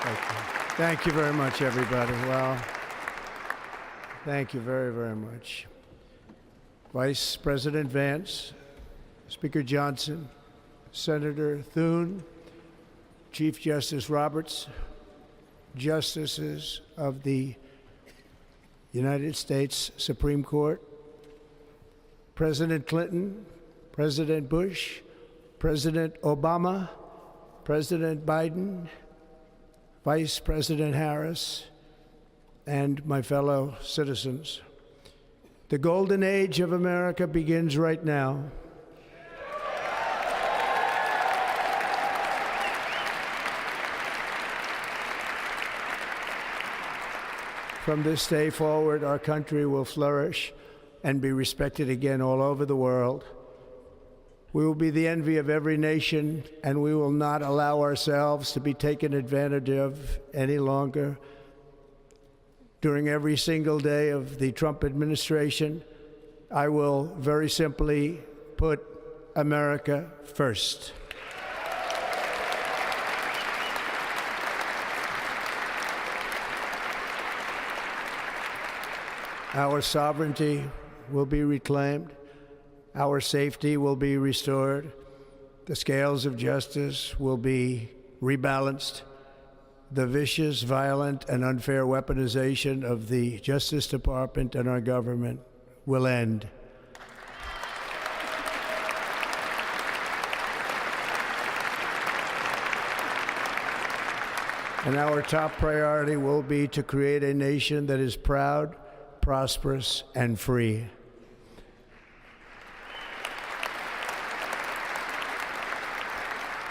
Thank you very much, everybody. Well, thank you very, very much. Vice President Vance, Speaker Johnson, Senator Thune, Chief Justice Roberts, Justices of the United States Supreme Court, President Clinton, President Bush, President Obama, President Biden, Vice President Harris, and my fellow citizens. The golden age of America begins right now. From this day forward, our country will flourish and be respected again all over the world. We will be the envy of every nation, and we will not allow ourselves to be taken advantage of any longer. During every single day of the Trump administration, I will very simply put America first. Our sovereignty will be reclaimed. Our safety will be restored. The scales of justice will be rebalanced. The vicious, violent, and unfair weaponization of the Justice Department and our government will end. And our top priority will be to create a nation that is proud, prosperous, and free.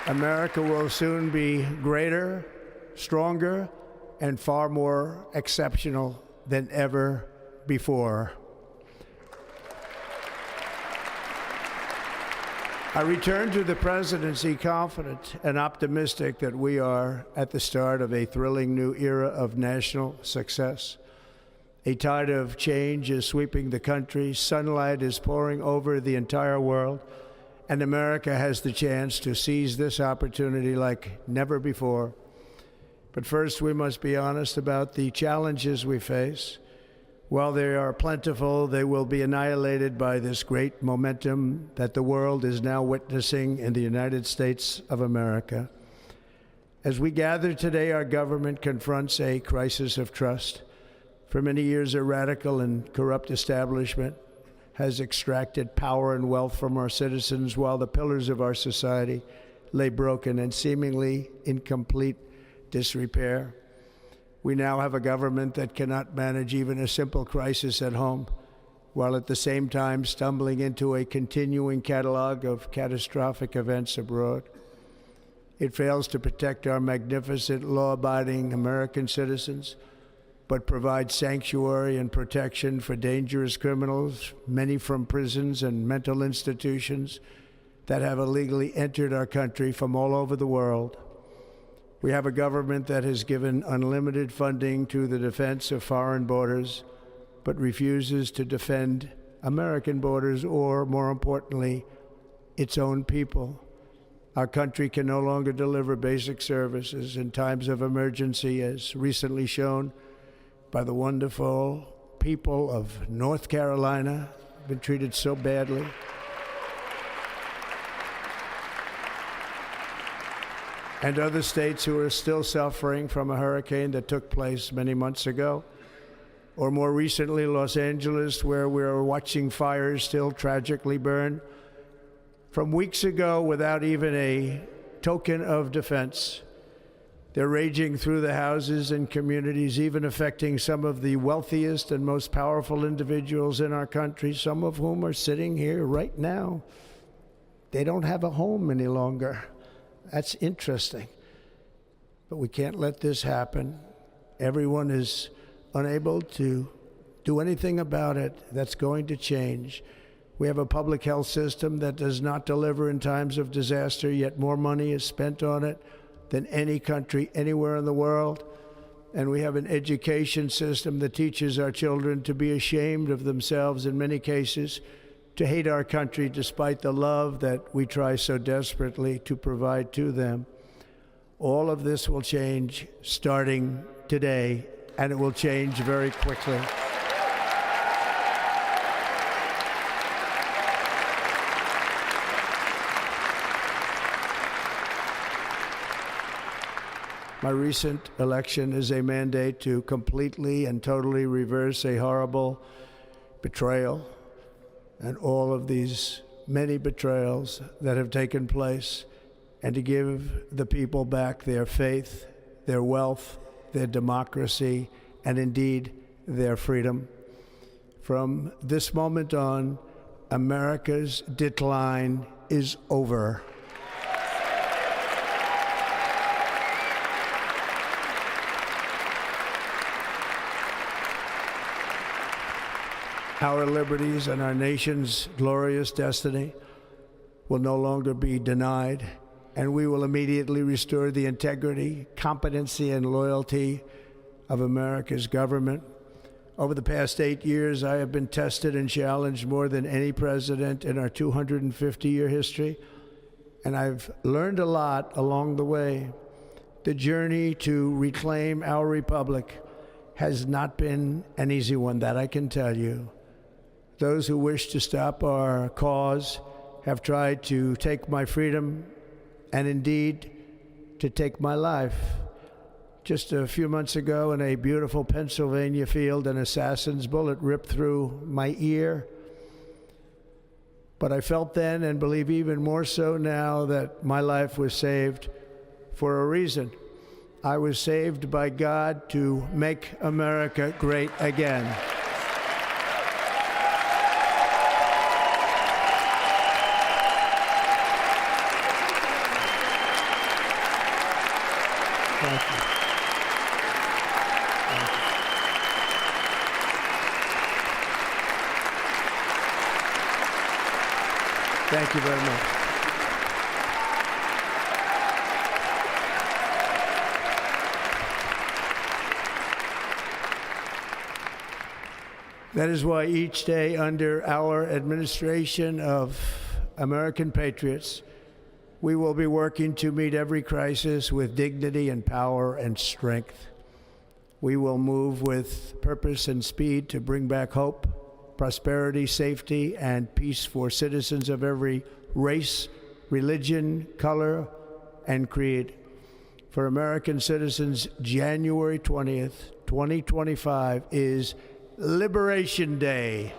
America will soon be greater, stronger, and far more exceptional than ever before. I return to the presidency confident and optimistic that we are at the start of a thrilling new era of national success. A tide of change is sweeping the country, sunlight is pouring over the entire world, and America has the chance to seize this opportunity like never before. But first, we must be honest about the challenges we face. While they are plentiful, they will be annihilated by this great momentum that the world is now witnessing in the United States of America. As we gather today, our government confronts a crisis of trust. For many years, a radical and corrupt establishment has extracted power and wealth from our citizens while the pillars of our society lay broken and seemingly in complete disrepair. We now have a government that cannot manage even a simple crisis at home, while at the same time stumbling into a continuing catalog of catastrophic events abroad. It fails to protect our magnificent, law-abiding American citizens, but provides sanctuary and protection for dangerous criminals, many from prisons and mental institutions that have illegally entered our country from all over the world. We have a government that has given unlimited funding to the defense of foreign borders, but refuses to defend American borders or, more importantly, its own people. Our country can no longer deliver basic services in times of emergency, as recently shown by the wonderful people of North Carolina, been treated so badly. And other states who are still suffering from a hurricane that took place many months ago. Or more recently, Los Angeles, where we're watching fires still tragically burn from weeks ago without even a token of defense. They're raging through the houses and communities, even affecting some of the wealthiest and most powerful individuals in our country, some of whom are sitting here right now. They don't have a home any longer. That's interesting. But we can't let this happen. Everyone is unable to do anything about it. That's going to change. We have a public health system that does not deliver in times of disaster, yet more money is spent on it than any country anywhere in the world. And we have an education system that teaches our children to be ashamed of themselves in many cases, to hate our country despite the love that we try so desperately to provide to them. All of this will change starting today, and it will change very quickly. My recent election is a mandate to completely and totally reverse a horrible betrayal and all of these many betrayals that have taken place, and to give the people back their faith, their wealth, their democracy, and indeed their freedom. From this moment on, America's decline is over. Our liberties and our nation's glorious destiny will no longer be denied, and we will immediately restore the integrity, competency, and loyalty of America's government. Over the past 8 years, I have been tested and challenged more than any president in our 250-year history, and I've learned a lot along the way. The journey to reclaim our republic has not been an easy one, that I can tell you. Those who wish to stop our cause have tried to take my freedom and indeed to take my life. Just a few months ago in a beautiful Pennsylvania field, an assassin's bullet ripped through my ear. But I felt then, and believe even more so now, that my life was saved for a reason. I was saved by God to make America great again. Thank you. Thank you very much. That is why each day under our administration of American patriots, we will be working to meet every crisis with dignity and power and strength. We will move with purpose and speed to bring back hope, prosperity, safety, and peace for citizens of every race, religion, color, and creed. For American citizens, January 20th, 2025 is Liberation Day.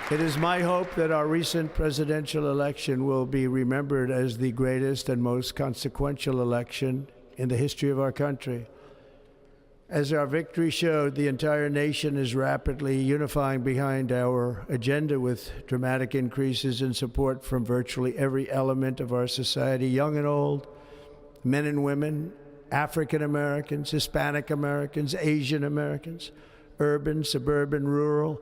It is my hope that our recent presidential election will be remembered as the greatest and most consequential election in the history of our country. As our victory showed, the entire nation is rapidly unifying behind our agenda with dramatic increases in support from virtually every element of our society, young and old, men and women, African Americans, Hispanic Americans, Asian Americans, urban, suburban, rural.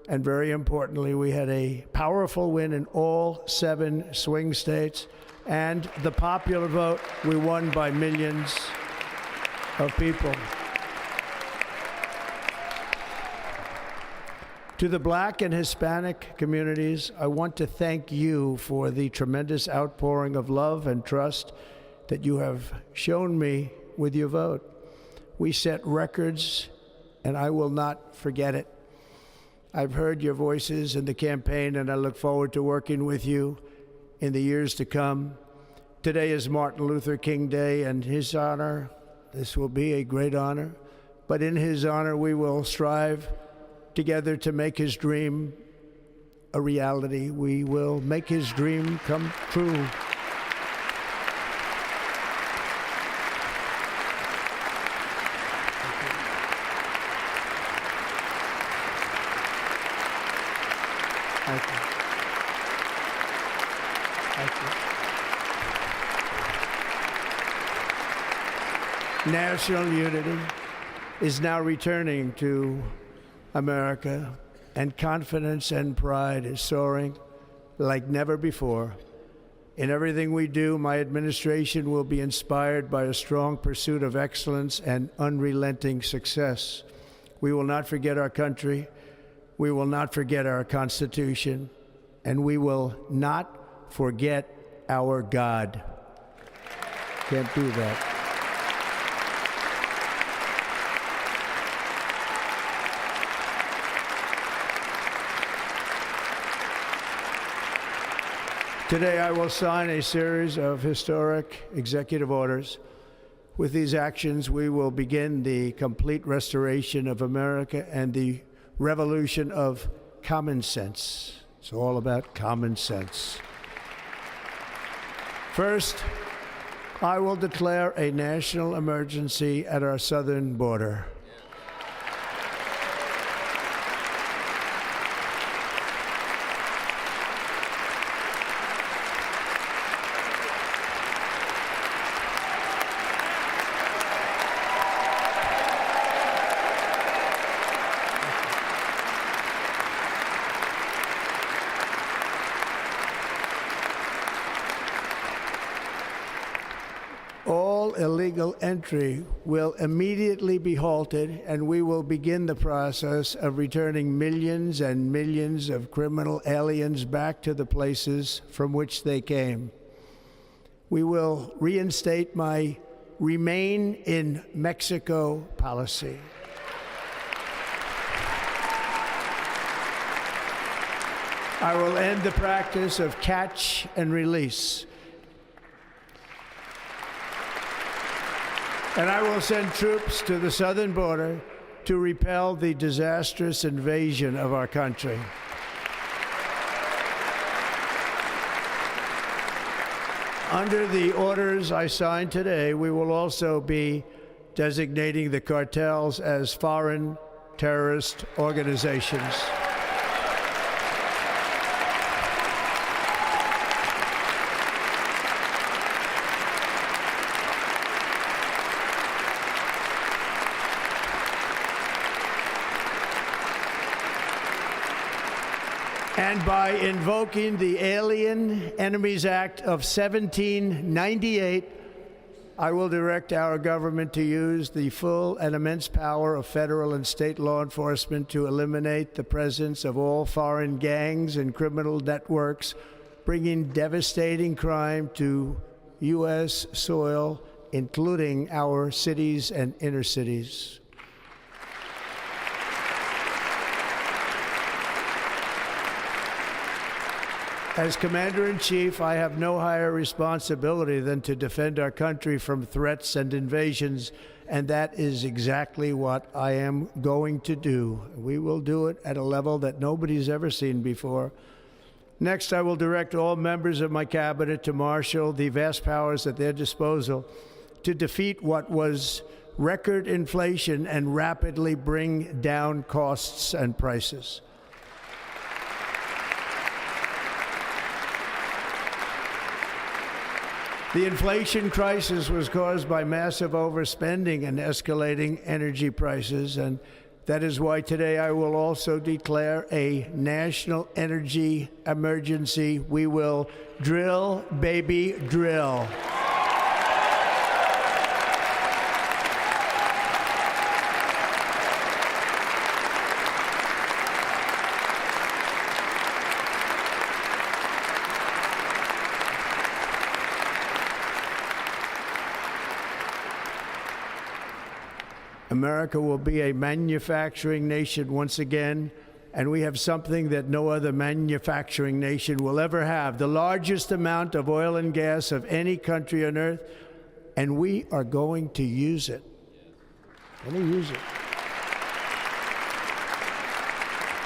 And very importantly, we had a powerful win in all 7 swing states. And the popular vote, we won by millions of people. To the Black and Hispanic communities, I want to thank you for the tremendous outpouring of love and trust that you have shown me with your vote. We set records, and I will not forget it. I've heard your voices in the campaign, and I look forward to working with you in the years to come. Today is Martin Luther King Day, and his honor, this will be a great honor, but in his honor, we will strive together to make his dream a reality. We will make his dream come true. Thank you. Thank you. National unity is now returning to America, and confidence and pride is soaring like never before. In everything we do, my administration will be inspired by a strong pursuit of excellence and unrelenting success. We will not forget our country, We will not forget our Constitution, and we will not forget our God. Can't do that. Today, I will sign a series of historic executive orders. With these actions, we will begin the complete restoration of America and the revolution of common sense. It's all about common sense. First, I will declare a national emergency at our southern border. All illegal entry will immediately be halted, and we will begin the process of returning millions and millions of criminal aliens back to the places from which they came. We will reinstate my Remain in Mexico policy. I will end the practice of catch and release. And I will send troops to the southern border to repel the disastrous invasion of our country. Under the orders I signed today, we will also be designating the cartels as foreign terrorist organizations. And by invoking the Alien Enemies Act of 1798, I will direct our government to use the full and immense power of federal and state law enforcement to eliminate the presence of all foreign gangs and criminal networks, bringing devastating crime to U.S. soil, including our cities and inner cities. As Commander-in-Chief, I have no higher responsibility than to defend our country from threats and invasions, and that is exactly what I am going to do. We will do it at a level that nobody's ever seen before. Next, I will direct all members of my cabinet to marshal the vast powers at their disposal to defeat what was record inflation and rapidly bring down costs and prices. The inflation crisis was caused by massive overspending and escalating energy prices, and that is why today I will also declare a national energy emergency. We will drill, baby, drill. America will be a manufacturing nation once again, and we have something that no other manufacturing nation will ever have, the largest amount of oil and gas of any country on earth, and we are going to use it.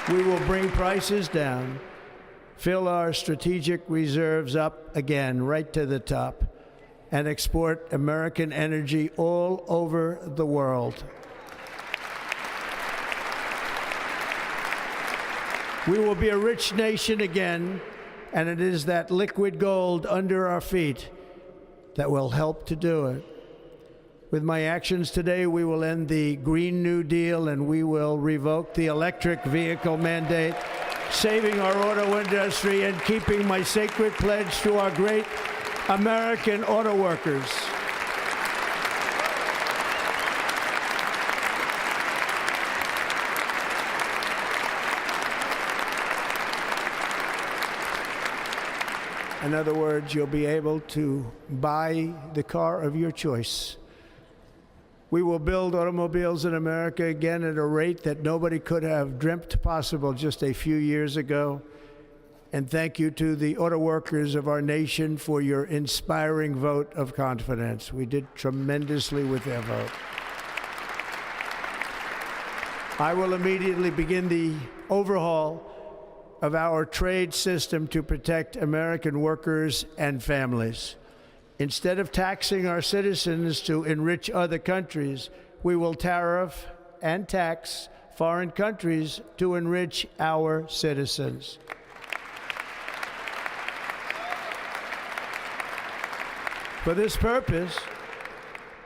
We will bring prices down, fill our strategic reserves up again, right to the top, and export American energy all over the world. We will be a rich nation again, and it is that liquid gold under our feet that will help to do it. With my actions today, we will end the Green New Deal, and we will revoke the electric vehicle mandate, saving our auto industry and keeping my sacred pledge to our great American auto workers. In other words, you'll be able to buy the car of your choice. We will build automobiles in America again at a rate that nobody could have dreamt possible just a few years ago. And thank you to the auto workers of our nation for your inspiring vote of confidence. We did tremendously with their vote. I will immediately begin the overhaul of our trade system to protect American workers and families. Instead of taxing our citizens to enrich other countries, we will tariff and tax foreign countries to enrich our citizens. For this purpose,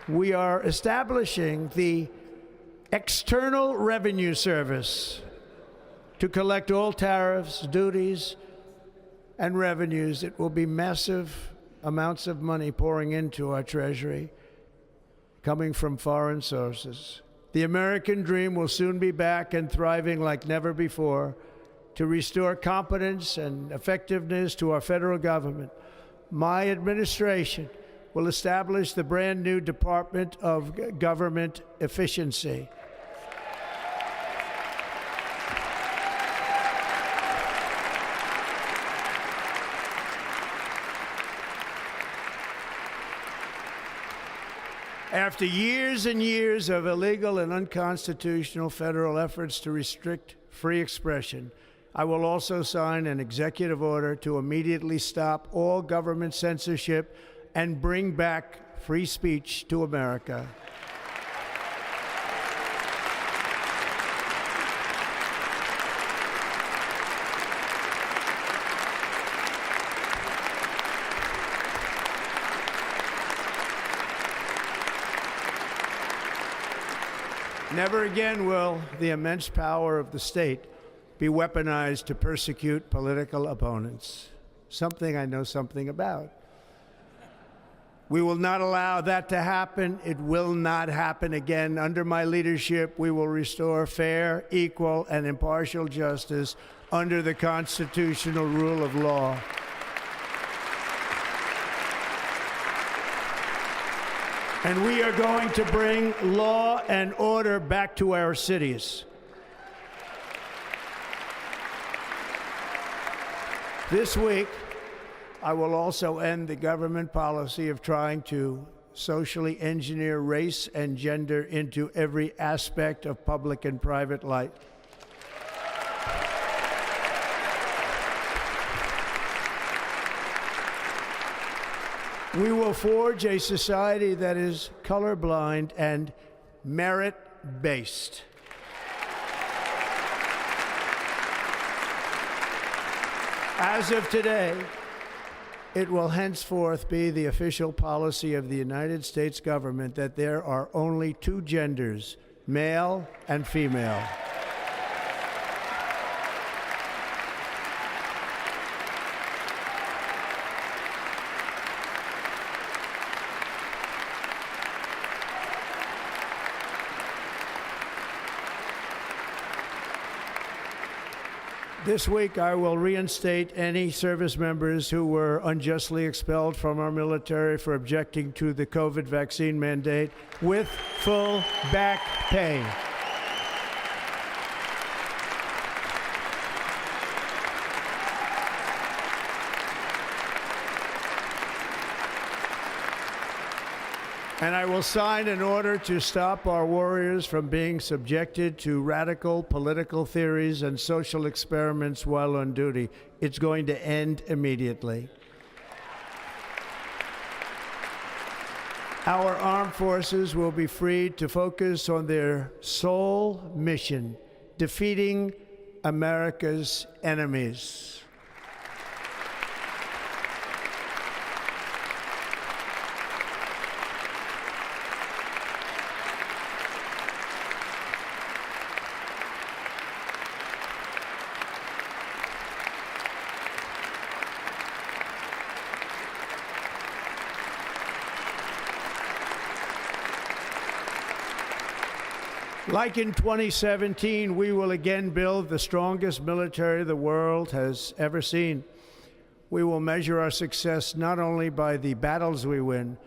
we are establishing the External Revenue Service to collect all tariffs, duties, and revenues. It will be massive amounts of money pouring into our treasury, coming from foreign sources. The American dream will soon be back and thriving like never before to restore competence and effectiveness to our federal government. My administration will establish the brand new Department of Government Efficiency. After years and years of illegal and unconstitutional federal efforts to restrict free expression, I will also sign an executive order to immediately stop all government censorship and bring back free speech to America. Never again will the immense power of the state be weaponized to persecute political opponents, something I know something about. We will not allow that to happen. It will not happen again. Under my leadership, we will restore fair, equal, and impartial justice under the constitutional rule of law. And we are going to bring law and order back to our cities. This week, I will also end the government policy of trying to socially engineer race and gender into every aspect of public and private life. We will forge a society that is colorblind and merit-based. As of today, it will henceforth be the official policy of the United States government that there are only two genders, male and female. This week, I will reinstate any service members who were unjustly expelled from our military for objecting to the COVID vaccine mandate with full back pay. And I will sign an order to stop our warriors from being subjected to radical political theories and social experiments while on duty. It's going to end immediately. Our armed forces will be freed to focus on their sole mission, defeating America's enemies. Like in 2017, we will again build the strongest military the world has ever seen. We will measure our success not only by the battles we win,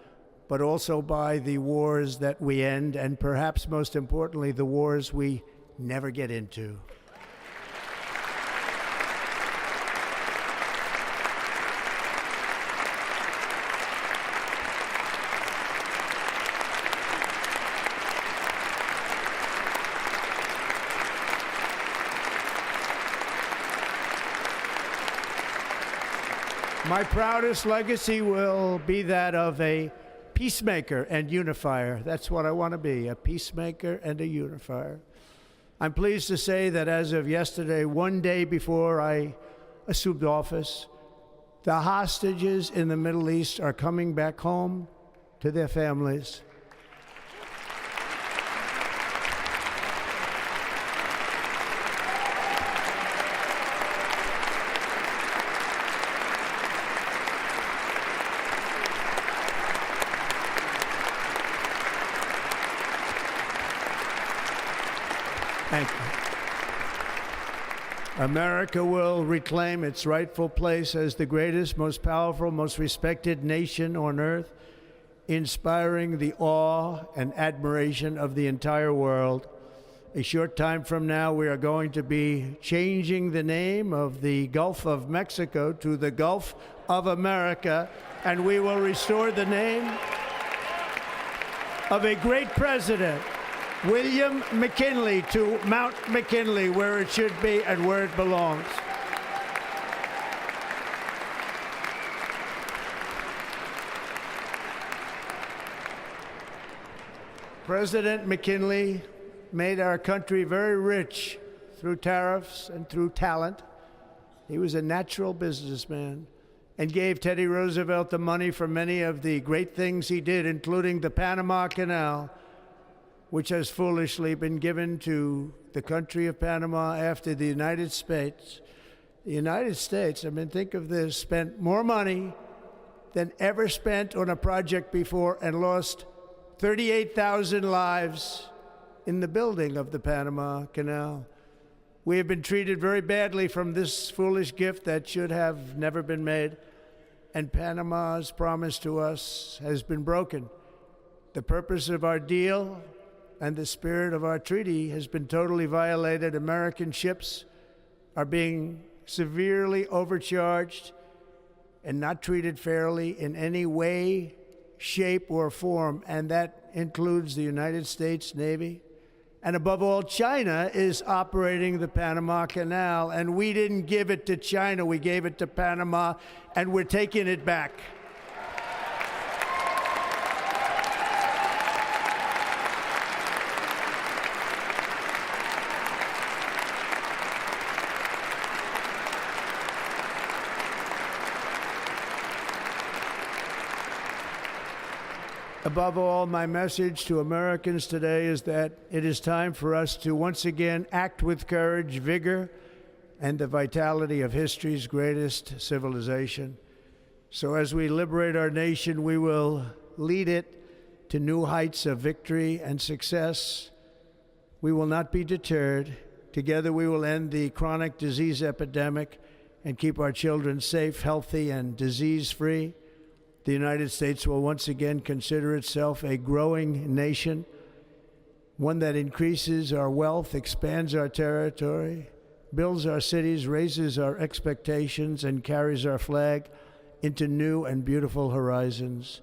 but also by the wars that we end, and perhaps most importantly, the wars we never get into. My proudest legacy will be that of a peacemaker and unifier. That's what I want to be, a peacemaker and a unifier. I'm pleased to say that as of yesterday, one day before I assumed office, the hostages in the Middle East are coming back home to their families. Thank you. America will reclaim its rightful place as the greatest, most powerful, most respected nation on earth, inspiring the awe and admiration of the entire world. A short time from now, we are going to be changing the name of the Gulf of Mexico to the Gulf of America, and we will restore the name of a great president, William McKinley, to Mount McKinley, where it should be and where it belongs. President McKinley made our country very rich through tariffs and through talent. He was a natural businessman and gave Teddy Roosevelt the money for many of the great things he did, including the Panama Canal, which has foolishly been given to the country of Panama after the United States. The United States, I mean, think of this, spent more money than ever spent on a project before and lost 38,000 lives in the building of the Panama Canal. We have been treated very badly from this foolish gift that should have never been made, and Panama's promise to us has been broken. The purpose of our deal and the spirit of our treaty has been totally violated. American ships are being severely overcharged and not treated fairly in any way, shape, or form, and that includes the United States Navy. And above all, China is operating the Panama Canal, and we didn't give it to China, we gave it to Panama, and we're taking it back. Above all, my message to Americans today is that it is time for us to once again act with courage, vigor, and the vitality of history's greatest civilization. So as we liberate our nation, we will lead it to new heights of victory and success. We will not be deterred. Together we will end the chronic disease epidemic and keep our children safe, healthy, and disease-free. The United States will once again consider itself a growing nation, one that increases our wealth, expands our territory, builds our cities, raises our expectations, and carries our flag into new and beautiful horizons.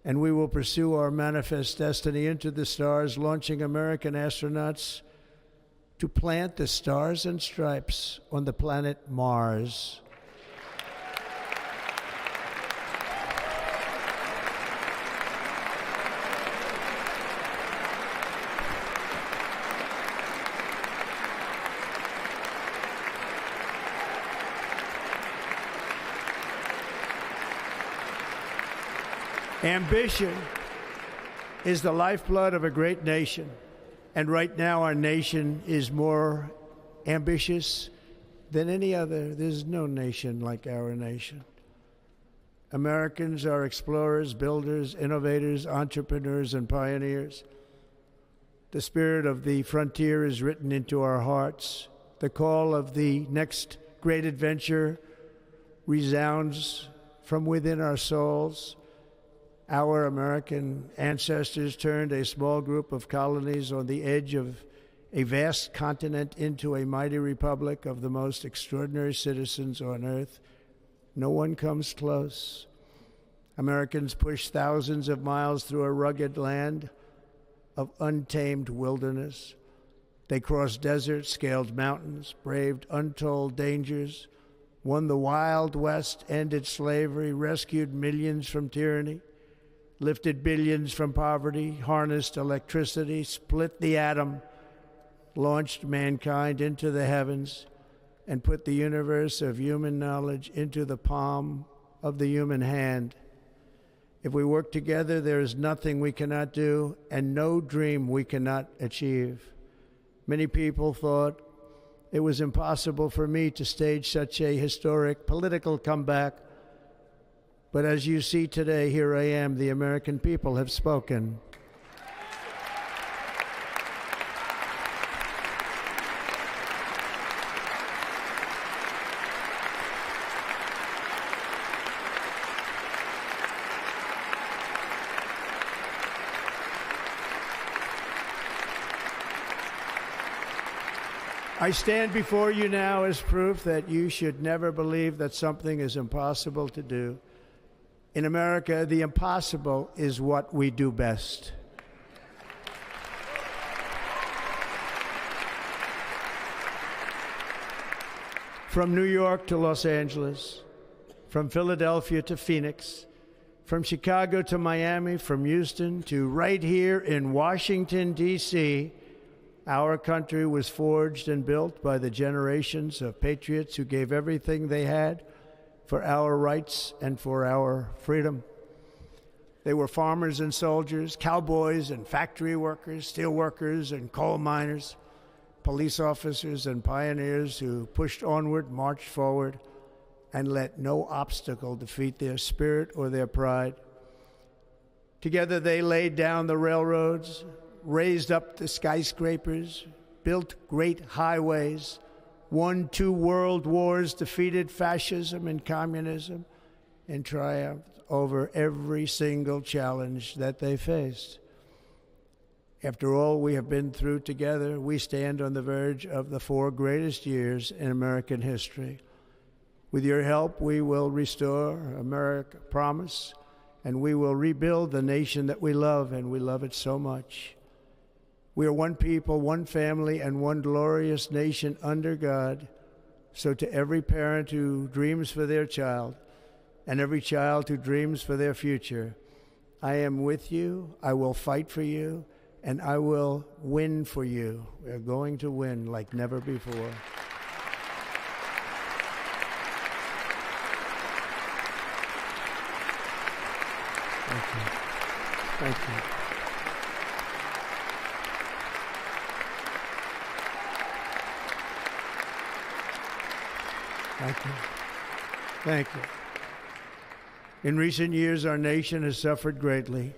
And we will pursue our manifest destiny into the stars, launching American astronauts to plant the stars and stripes on the planet Mars. Ambition is the lifeblood of a great nation, and right now our nation is more ambitious than any other. There's no nation like our nation. Americans are explorers, builders, innovators, entrepreneurs, and pioneers. The spirit of the frontier is written into our hearts. The call of the next great adventure resounds from within our souls. Our American ancestors turned a small group of colonies on the edge of a vast continent into a mighty republic of the most extraordinary citizens on earth. No one comes close. Americans pushed thousands of miles through a rugged land of untamed wilderness. They crossed deserts, scaled mountains, braved untold dangers, won the Wild West, ended slavery, rescued millions from tyranny, lifted billions from poverty, harnessed electricity, split the atom, launched mankind into the heavens, and put the universe of human knowledge into the palm of the human hand. If we work together, there is nothing we cannot do and no dream we cannot achieve. Many people thought it was impossible for me to stage such a historic political comeback. But as you see today, here I am. The American people have spoken. I stand before you now as proof that you should never believe that something is impossible to do. In America, the impossible is what we do best. From New York to Los Angeles, from Philadelphia to Phoenix, from Chicago to Miami, from Houston to right here in Washington, D.C., our country was forged and built by the generations of patriots who gave everything they had for our rights and for our freedom. They were farmers and soldiers, cowboys and factory workers, steel workers and coal miners, police officers and pioneers who pushed onward, marched forward, and let no obstacle defeat their spirit or their pride. Together they laid down the railroads, raised up the skyscrapers, built great highways, won 2 world wars, defeated fascism and communism, and triumphed over every single challenge that they faced. After all we have been through together, we stand on the verge of the 4 greatest years in American history. With your help, we will restore America, promise, and we will rebuild the nation that we love, and we love it so much. We are one people, one family, and one glorious nation under God. So to every parent who dreams for their child and every child who dreams for their future, I am with you, I will fight for you, and I will win for you. We are going to win like never before. Thank you. Thank you. Thank you. Thank you. In recent years, our nation has suffered greatly,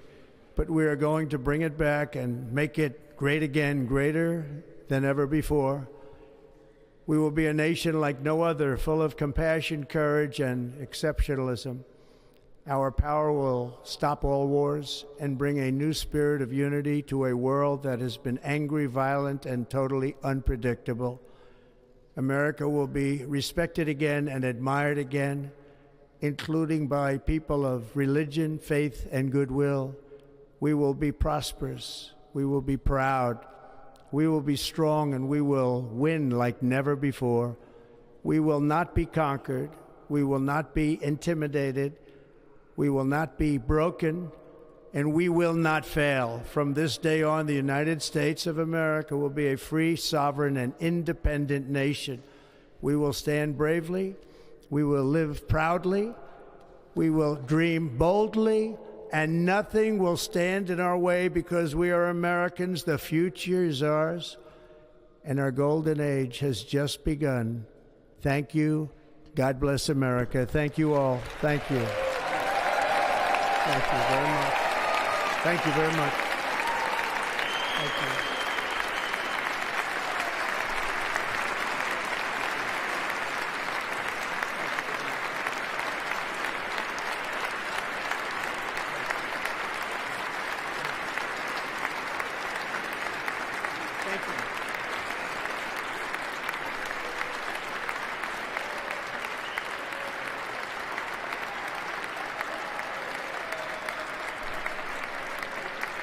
but we are going to bring it back and make it great again, greater than ever before. We will be a nation like no other, full of compassion, courage, and exceptionalism. Our power will stop all wars and bring a new spirit of unity to a world that has been angry, violent, and totally unpredictable. America will be respected again and admired again, including by people of religion, faith, and goodwill. We will be prosperous. We will be proud. We will be strong, and we will win like never before. We will not be conquered. We will not be intimidated. We will not be broken, and we will not fail. From this day on, the United States of America will be a free, sovereign, and independent nation. We will stand bravely. We will live proudly. We will dream boldly, and nothing will stand in our way because we are Americans. The future is ours, and our golden age has just begun. Thank you. God bless America. Thank you all. Thank you. Thank you very much. Thank you very much.